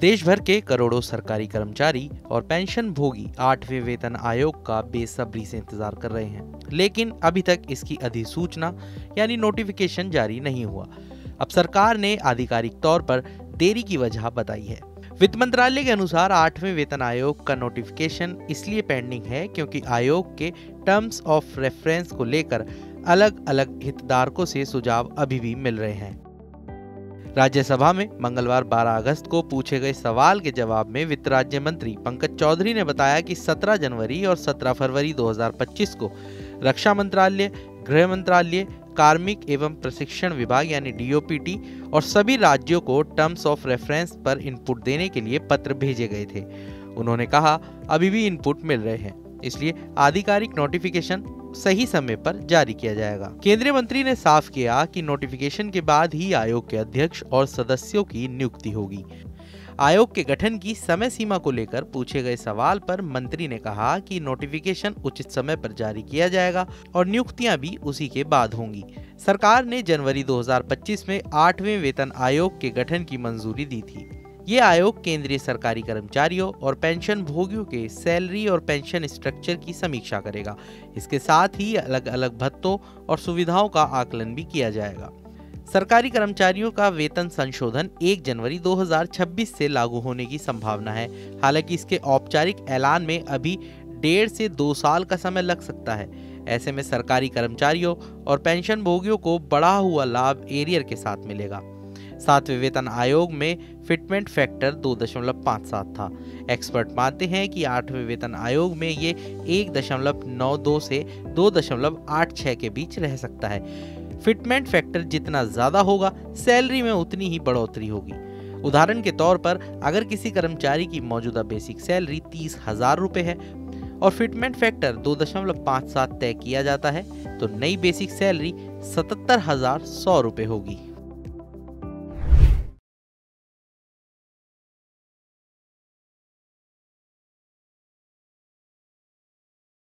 देश भर के करोड़ों सरकारी कर्मचारी और पेंशन भोगी 8वें वेतन आयोग का बेसब्री से इंतजार कर रहे हैं, लेकिन अभी तक इसकी अधिसूचना यानी नोटिफिकेशन जारी नहीं हुआ। अब सरकार ने आधिकारिक तौर पर देरी की वजह बताई है। वित्त मंत्रालय के अनुसार 8वें वेतन आयोग का नोटिफिकेशन इसलिए पेंडिंग है क्योंकि आयोग के टर्म्स ऑफ रेफरेंस को लेकर अलग अलग हितधारकों से सुझाव अभी भी मिल रहे हैं। राज्यसभा में मंगलवार 12 अगस्त को पूछे गए सवाल के जवाब में वित्त राज्य मंत्री पंकज चौधरी ने बताया कि 17 जनवरी और 17 फरवरी 2025 को रक्षा मंत्रालय, गृह मंत्रालय, कार्मिक एवं प्रशिक्षण विभाग यानी DOPT और सभी राज्यों को टर्म्स ऑफ रेफरेंस पर इनपुट देने के लिए पत्र भेजे गए थे। उन्होंने कहा, अभी भी इनपुट मिल रहे हैं, इसलिए आधिकारिक नोटिफिकेशन सही समय पर जारी किया जाएगा। केंद्रीय मंत्री ने साफ किया कि नोटिफिकेशन के बाद ही आयोग के अध्यक्ष और सदस्यों की नियुक्ति होगी। आयोग के गठन की समय सीमा को लेकर पूछे गए सवाल पर मंत्री ने कहा कि नोटिफिकेशन उचित समय पर जारी किया जाएगा और नियुक्तियां भी उसी के बाद होंगी। सरकार ने जनवरी 2025 में 8वें वेतन आयोग के गठन की मंजूरी दी थी। ये आयोग केंद्रीय सरकारी कर्मचारियों और पेंशन भोगियों के सैलरी और पेंशन स्ट्रक्चर की समीक्षा करेगा। इसके साथ ही अलग अलग भत्तों और सुविधाओं का आकलन भी किया जाएगा। सरकारी कर्मचारियों का वेतन संशोधन 1 जनवरी 2026 से लागू होने की संभावना है। हालांकि इसके औपचारिक ऐलान में अभी 1.5 से 2 साल का समय लग सकता है। ऐसे में सरकारी कर्मचारियों और पेंशन भोगियों को बढ़ा हुआ लाभ एरियर के साथ मिलेगा। 7वें वेतन आयोग में फिटमेंट फैक्टर 2.57 था। एक्सपर्ट मानते हैं कि 8वें वेतन आयोग में ये 1.92 से 2.86 के बीच रह सकता है। फिटमेंट फैक्टर जितना ज्यादा होगा, सैलरी में उतनी ही बढ़ोतरी होगी। उदाहरण के तौर पर अगर किसी कर्मचारी की मौजूदा बेसिक सैलरी 30,000 रुपए है और फिटमेंट फैक्टर 2.57 तय किया जाता है तो नई बेसिक सैलरी 77,100 रुपए होगी।